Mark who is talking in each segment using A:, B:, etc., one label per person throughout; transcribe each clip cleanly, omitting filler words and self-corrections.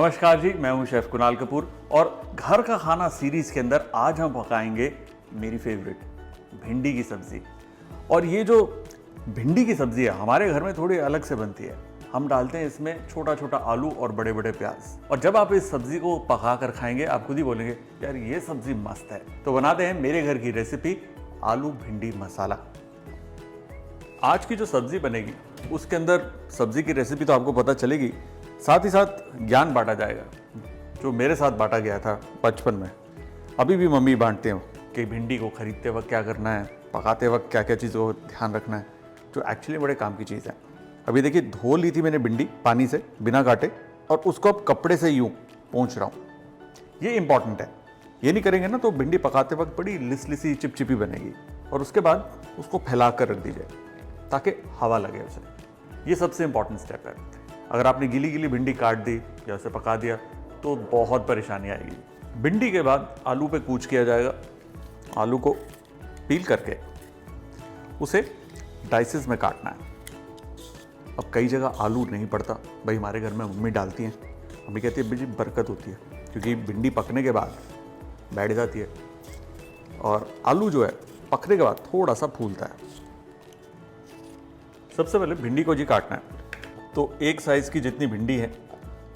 A: नमस्कार जी, मैं हूं शेफ कुणाल कपूर और घर का खाना सीरीज के अंदर आज हम पकाएंगे मेरी फेवरेट भिंडी की सब्जी। और ये जो भिंडी की सब्जी है हमारे घर में थोड़ी अलग से बनती है। हम डालते हैं इसमें छोटा छोटा आलू और बड़े बड़े प्याज, और जब आप इस सब्जी को पका कर खाएंगे आप खुद ही बोलेंगे यार ये सब्जी मस्त है। तो बनाते हैं मेरे घर की रेसिपी आलू भिंडी मसाला। आज की जो सब्जी बनेगी उसके अंदर सब्जी की रेसिपी तो आपको पता चलेगी, साथ ही साथ ज्ञान बांटा जाएगा जो मेरे साथ बांटा गया था बचपन में। अभी भी मम्मी बांटते हो कि भिंडी को खरीदते वक्त क्या करना है, पकाते वक्त क्या क्या चीज़ों को ध्यान रखना है, जो एक्चुअली बड़े काम की चीज़ है। अभी देखिए, धो ली थी मैंने भिंडी पानी से बिना काटे, और उसको अब कपड़े से यूँ पोंछ रहा हूँ। ये इंपॉर्टेंट है, ये नहीं करेंगे ना तो भिंडी पकाते वक्त बड़ी लिसी चिपचिपी बनेगी। और उसके बाद उसको फैला कर रख दीजिए ताकि हवा लगे उसे। ये सबसे इंपॉर्टेंट स्टेप है। अगर आपने गीली भिंडी काट दी या उसे पका दिया तो बहुत परेशानी आएगी। भिंडी के बाद आलू पे कूच किया जाएगा। आलू को पील करके उसे डाइसेस में काटना है। अब कई जगह आलू नहीं पड़ता, भाई हमारे घर में मम्मी डालती हैं। मम्मी कहती है बेटी बरकत होती है, क्योंकि भिंडी पकने के बाद बैठ जाती है और आलू जो है पकने के बाद थोड़ा सा फूलता है। सबसे पहले भिंडी को जी काटना है। तो एक साइज की जितनी भिंडी है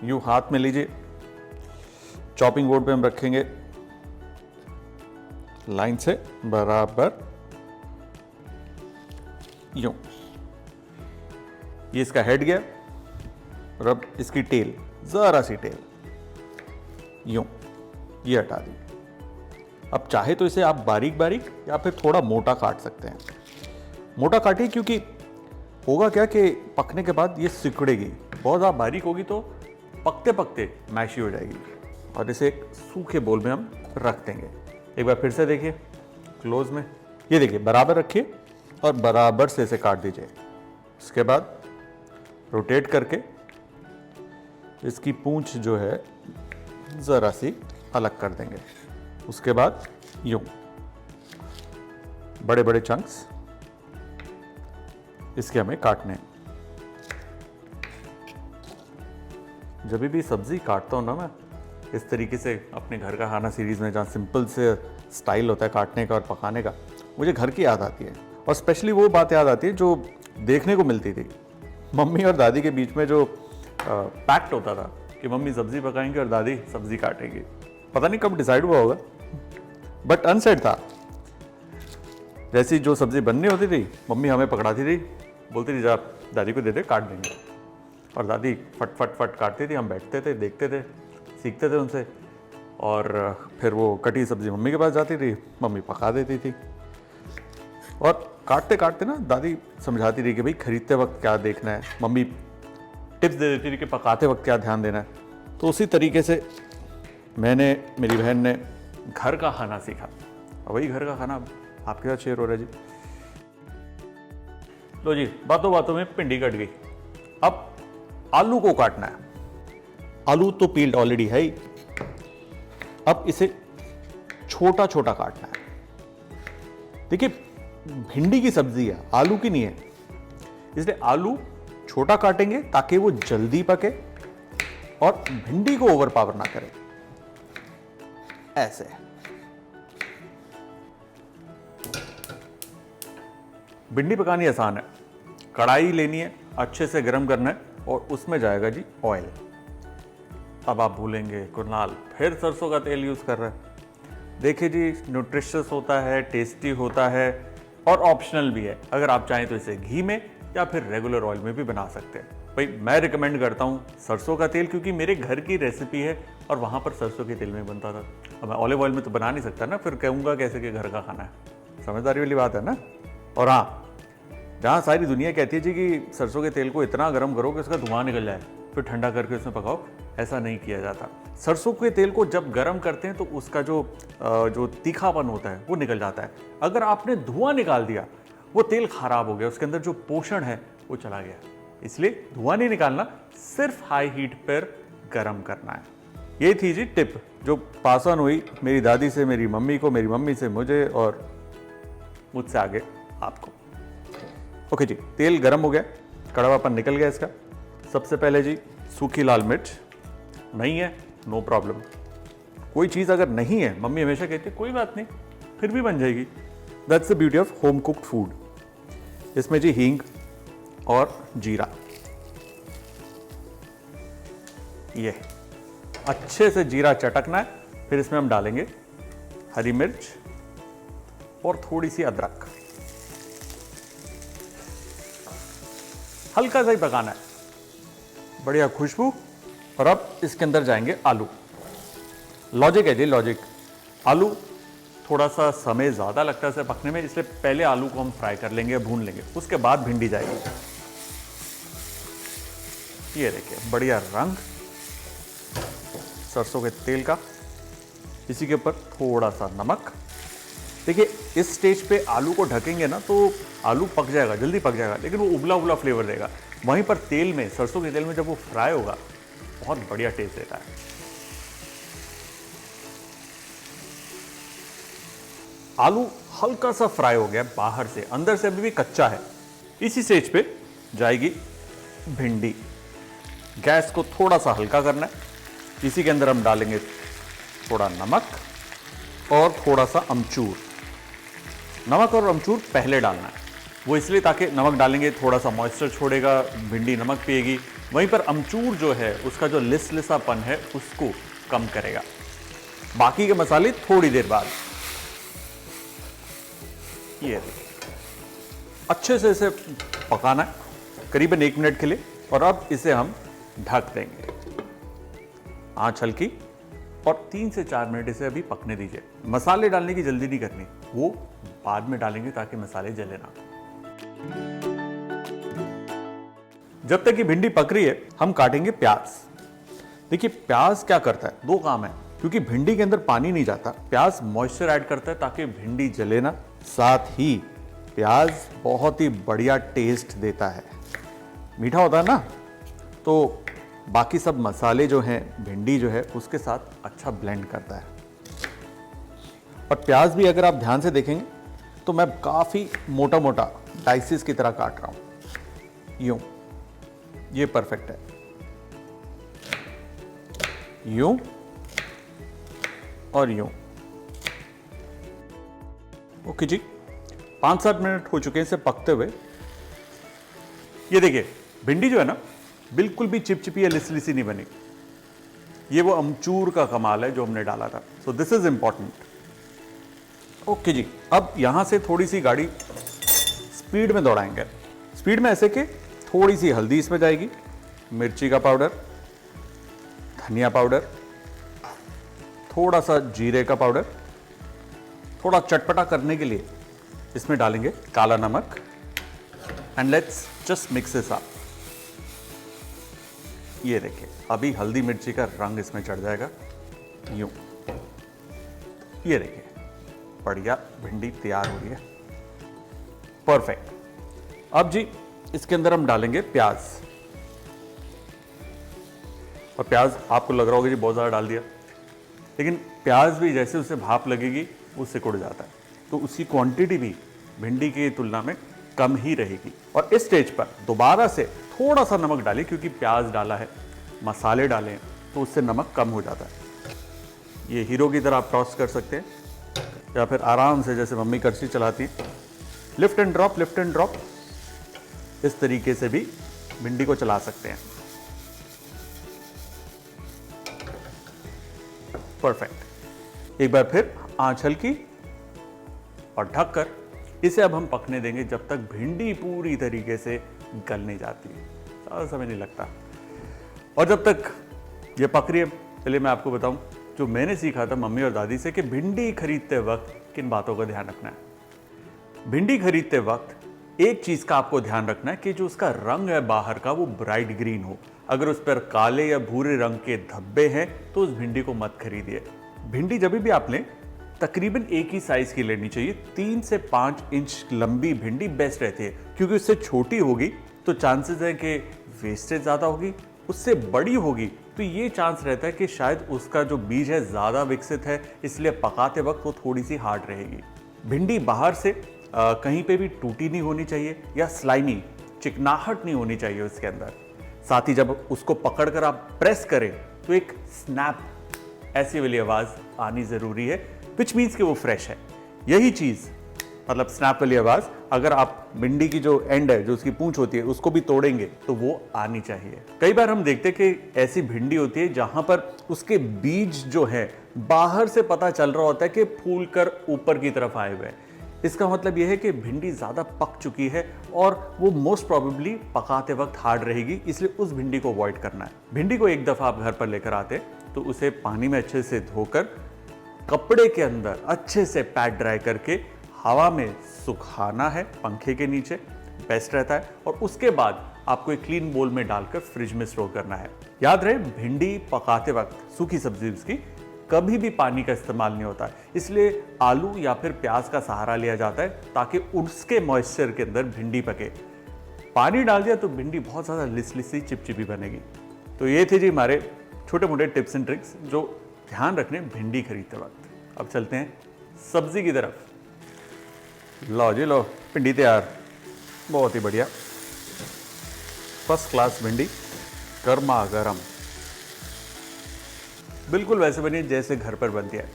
A: यूँ हाथ में लीजिए, चॉपिंग बोर्ड पे हम रखेंगे लाइन से बराबर यूँ। ये इसका हेड गया, और अब इसकी टेल, जरा सी टेल यूँ ये हटा दी। अब चाहे तो इसे आप बारीक बारीक या फिर थोड़ा मोटा काट सकते हैं। मोटा काटिए, क्योंकि होगा क्या कि पकने के बाद ये सिकुड़ेगी। बहुत ज़्यादा बारीक होगी तो पकते पकते मैशी हो जाएगी। और इसे एक सूखे बोल में हम रख देंगे। एक बार फिर से देखिए क्लोज में, ये देखिए बराबर रखिए और बराबर से इसे काट दीजिए। इसके बाद रोटेट करके इसकी पूंछ जो है ज़रा सी अलग कर देंगे। उसके बाद यूँ बड़े बड़े चंक्स इसके हमें काटने हैं। जब भी सब्जी काटता हूँ ना मैं इस तरीके से अपने घर का खाना सीरीज में, जहाँ सिंपल से स्टाइल होता है काटने का और पकाने का, मुझे घर की याद आती है। और स्पेशली वो बात याद आती है जो देखने को मिलती थी मम्मी और दादी के बीच में, जो पैक्ट होता था कि मम्मी सब्जी पकाएंगे और दादी सब्जी काटेंगी। पता नहीं कब डिसाइड हुआ होगा, बट अनसेड था। जैसी जो सब्जी बननी होती थी मम्मी हमें पकड़ाती थी, बोलती थी जा दादी को दे दे काट देंगे। और दादी फट फट फट काटती थी, हम बैठते थे, देखते थे, सीखते थे उनसे। और फिर वो कटी सब्जी मम्मी के पास जाती थी, मम्मी पका देती थी। और काटते काटते ना दादी समझाती थी कि भाई खरीदते वक्त क्या देखना है, मम्मी टिप्स दे देती थी कि पकाते वक्त क्या ध्यान देना है। तो उसी तरीके से मैंने, मेरी बहन ने घर का खाना सीखा। और वही घर का खाना आपके साथ शेयर हो रहा है जी। लो जी, बातों बातों में भिंडी कट गई। अब आलू को काटना है। आलू तो पील्ड ऑलरेडी है ही। अब इसे छोटा छोटा काटना है। देखिए भिंडी की सब्जी है, आलू की नहीं है, इसलिए आलू छोटा काटेंगे ताकि वो जल्दी पके और भिंडी को ओवर पावर ना करे। ऐसे भिंडी पकानी आसान है। कढ़ाई लेनी है, अच्छे से गर्म करना है और उसमें जाएगा जी ऑयल। अब आप भूलेंगे कुणाल फिर सरसों का तेल यूज़ कर रहा है। देखिए जी, न्यूट्रिशियस होता है, टेस्टी होता है और ऑप्शनल भी है। अगर आप चाहें तो इसे घी में या फिर रेगुलर ऑयल में भी बना सकते हैं। भाई मैं रिकमेंड करता हूँ सरसों का तेल, क्योंकि मेरे घर की रेसिपी है और वहाँ पर सरसों के तेल में बनता था। अब मैं ऑलिव ऑयल में तो बना नहीं सकता ना, फिर कहूँगा कैसे कि घर का खाना है। समझदारी वाली बात है ना। और हाँ, जहाँ सारी दुनिया कहती है जी कि सरसों के तेल को इतना गर्म करो कि उसका धुआं निकल जाए, फिर ठंडा करके उसमें पकाओ, ऐसा नहीं किया जाता। सरसों के तेल को जब गर्म करते हैं तो उसका जो तीखापन होता है वो निकल जाता है। अगर आपने धुआं निकाल दिया, वो तेल खराब हो गया, उसके अंदर जो पोषण है वो चला गया। इसलिए धुआं नहीं निकालना, सिर्फ हाई हीट पर गर्म करना है। ये थी जी टिप जो पास ऑन हुई मेरी दादी से मेरी मम्मी को, मेरी मम्मी से मुझे और मुझसे आगे आपको। ओके जी, तेल गर्म हो गया, कड़वापन निकल गया इसका। सबसे पहले जी सूखी लाल मिर्च नहीं है नो प्रॉब्लम। कोई चीज़ अगर नहीं है, मम्मी हमेशा कहती है कोई बात नहीं, फिर भी बन जाएगी। That's the beauty of home cooked food. इसमें जी हींग और जीरा, ये अच्छे से जीरा चटकना है। फिर इसमें हम डालेंगे हरी मिर्च और थोड़ी सी अदरक, हल्का सा ही पकाना है, बढ़िया खुशबू। और अब इसके अंदर जाएंगे आलू। लॉजिक है जी, लॉजिक। आलू थोड़ा सा समय ज़्यादा लगता है इसे पकने में, इसलिए पहले आलू को हम फ्राई कर लेंगे, भून लेंगे, उसके बाद भिंडी जाएगी। ये देखिए बढ़िया रंग सरसों के तेल का। इसी के ऊपर थोड़ा सा नमक। देखिए इस स्टेज पे आलू को ढकेंगे ना तो आलू पक जाएगा, जल्दी पक जाएगा, लेकिन वो उबला उबला फ्लेवर देगा। वहीं पर तेल में, सरसों के तेल में जब वो फ्राई होगा, बहुत बढ़िया टेस्ट देता है। आलू हल्का सा फ्राई हो गया बाहर से, अंदर से अभी भी कच्चा है। इसी स्टेज पे जाएगी भिंडी। गैस को थोड़ा सा हल्का करना है। इसी के अंदर हम डालेंगे थोड़ा नमक और थोड़ा सा अमचूर। नमक और अमचूर पहले डालना है, वो इसलिए ताकि नमक डालेंगे थोड़ा सा मॉइस्चर छोड़ेगा, भिंडी नमक पिएगी। वहीं पर अमचूर जो है उसका जो लिसलिसापन है उसको कम करेगा। बाकी के मसाले थोड़ी देर बाद। ये देखिए अच्छे से इसे पकाना है करीबन 1 मिनट के लिए। और अब इसे हम ढक देंगे, आंच हल्की, और 3 से 4 मिनट इसे अभी पकने दीजिए। मसाले डालने की जल्दी नहीं करनी, वो बाद में डालेंगे ताकि मसाले जले ना। जब तक कि भिंडी पक रही है हम काटेंगे प्याज। देखिए प्याज क्या करता है, 2 काम है। क्योंकि भिंडी के अंदर पानी नहीं जाता, प्याज मॉइस्चर ऐड करता है ताकि भिंडी जले ना। साथ ही प्याज बहुत ही बढ़िया टेस्ट देता है, मीठा होता है ना, तो बाकी सब मसाले जो हैं, भिंडी जो है उसके साथ अच्छा ब्लेंड करता है। और प्याज भी अगर आप ध्यान से देखेंगे तो मैं काफ़ी मोटा मोटा डाइसेस की तरह काट रहा हूँ, यूं। ये परफेक्ट है, यूं और यूं। ओके जी, 5-7 मिनट हो चुके हैं इसे पकते हुए। ये देखिए भिंडी जो है ना बिल्कुल भी चिपचिपी या लिसलिसी नहीं बनी। ये वो अमचूर का कमाल है जो हमने डाला था। So this is important. Okay जी, अब यहां से थोड़ी सी गाड़ी स्पीड में दौड़ाएंगे। स्पीड में ऐसे कि थोड़ी सी हल्दी इसमें जाएगी, मिर्ची का पाउडर, धनिया पाउडर, थोड़ा सा जीरे का पाउडर, थोड़ा चटपटा करने के लिए इसमें डालेंगे काला नमक। And let's just mix this up. ये देखिए अभी हल्दी मिर्ची का रंग इसमें चढ़ जाएगा, यूं। ये देखिए बढ़िया भिंडी तैयार हो रही है, परफेक्ट। अब जी इसके अंदर हम डालेंगे प्याज। और प्याज आपको लग रहा होगा जी बहुत ज़्यादा डाल दिया, लेकिन प्याज भी जैसे उसे भाप लगेगी वो सिकुड़ जाता है, तो उसकी क्वांटिटी भी भिंडी की तुलना में कम ही रहेगी। और इस स्टेज पर दोबारा से थोड़ा सा नमक डालिए, क्योंकि प्याज डाला है, मसाले डाले हैं, तो उससे नमक कम हो जाता है। ये हीरो की तरह आप टॉस कर सकते हैं, या फिर आराम से जैसे मम्मी करछी चलाती है, lift and drop, lift and drop, इस तरीके से भी भिंडी को चला सकते हैं। परफेक्ट। एक बार फिर आंच हल्की और ढककर इसे अब हम पकने देंगे जब तक भिंडी पूरी तरीके से गल नहीं जाती है। ज़्यादा समय नहीं लगता। और जब तक ये पक रही है, चलिए मैं आपको बताऊं जो मैंने सीखा था मम्मी और दादी से कि भिंडी खरीदते वक्त किन बातों का ध्यान रखना है। भिंडी खरीदते वक्त एक चीज़ का आपको ध्यान रखना है कि जो उसका रंग है बाहर का वो ब्राइट ग्रीन हो। अगर उस पर काले या भूरे रंग के धब्बे हैं तो उस भिंडी को मत खरीदिए। भिंडी जब भी आप लें तकरीबन एक ही साइज की लेनी चाहिए। 3 से 5 इंच लंबी भिंडी बेस्ट रहती है, क्योंकि उससे छोटी होगी तो चांसेस है कि वेस्टेज ज़्यादा होगी। उससे बड़ी होगी तो ये चांस रहता है कि शायद उसका जो बीज है ज़्यादा विकसित है, इसलिए पकाते वक्त वो थोड़ी सी हार्ड रहेगी। भिंडी बाहर से कहीं पे भी टूटी नहीं होनी चाहिए या स्लाइमी चिकनाहट नहीं होनी चाहिए उसके अंदर। साथ ही जब उसको पकड़कर आप प्रेस करें तो एक स्नैप ऐसी वाली आवाज़ आनी ज़रूरी है, विच मीन्स कि वो फ्रेश है। यही चीज़ मतलब स्नैप वाली आवाज़ अगर आप भिंडी की जो एंड है, जो उसकी पूंछ होती है, उसको भी तोड़ेंगे तो वो आनी चाहिए। कई बार हम देखते हैं कि ऐसी भिंडी होती है जहां पर उसके बीज जो है बाहर से पता चल रहा होता है कि फूल कर ऊपर की तरफ आए हुए हैं। इसका मतलब यह है कि भिंडी ज़्यादा पक चुकी है और वो मोस्ट प्रोबेबली पकाते वक्त हार्ड रहेगी, इसलिए उस भिंडी को अवॉइड करना है। भिंडी को एक दफ़ा आप घर पर लेकर आते तो उसे पानी में अच्छे से धोकर कपड़े के अंदर अच्छे से पैट ड्राई करके हवा में सुखाना है, पंखे के नीचे बेस्ट रहता है। और उसके बाद आपको एक क्लीन बोल में डालकर फ्रिज में स्टोर करना है। याद रहे, भिंडी पकाते वक्त सूखी सब्जी उसकी कभी भी पानी का इस्तेमाल नहीं होता, इसलिए आलू या फिर प्याज का सहारा लिया जाता है ताकि उसके मॉइस्चर के अंदर भिंडी पके। पानी डाल दिया तो भिंडी बहुत ज़्यादा लिसलिसी चिपचिपी बनेगी। तो ये थे जी हमारे छोटे मोटे टिप्स एंड ट्रिक्स जो ध्यान रखने भिंडी खरीदते वक्त। अब चलते हैं सब्जी की तरफ। लो जी लो, भिंडी तैयार, बहुत ही बढ़िया, फर्स्ट क्लास भिंडी, गर्मा गर्म, बिल्कुल वैसे बनी जैसे घर पर बनती है।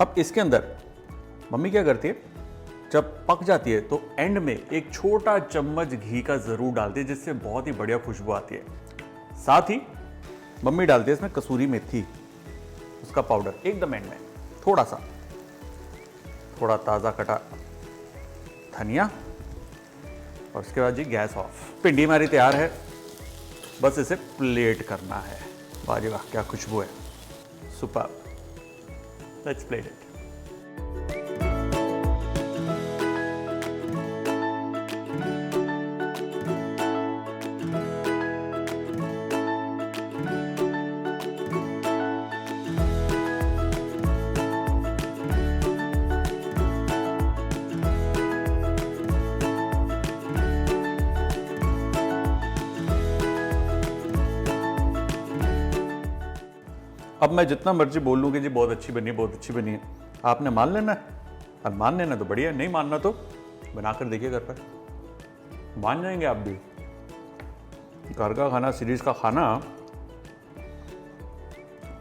A: अब इसके अंदर मम्मी क्या करती है, जब पक जाती है तो एंड में एक छोटा चम्मच घी का जरूर डालती है, जिससे बहुत ही बढ़िया खुशबू आती है। साथ ही मम्मी डालती है इसमें कसूरी मेथी, उसका पाउडर एकदम एंड में, थोड़ा सा, थोड़ा ताज़ा कटा धनिया, और उसके बाद जी गैस ऑफ। भिंडी हमारी तैयार है, बस इसे प्लेट करना है। वाह जी वाह, क्या खुशबू है, सुपर। Let's plate it. अब मैं जितना मर्जी बोल लूँ कि जी बहुत अच्छी बनी है, बहुत अच्छी बनी है, आपने मान लेना है। और मान लेना तो बढ़िया, नहीं मानना तो बनाकर देखिए घर पर, मान जाएंगे आप भी। घर का खाना, सीरीज का खाना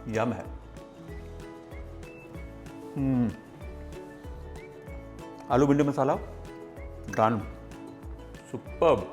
A: यम है। आलू भिंडी मसाला डन, सुपर्ब।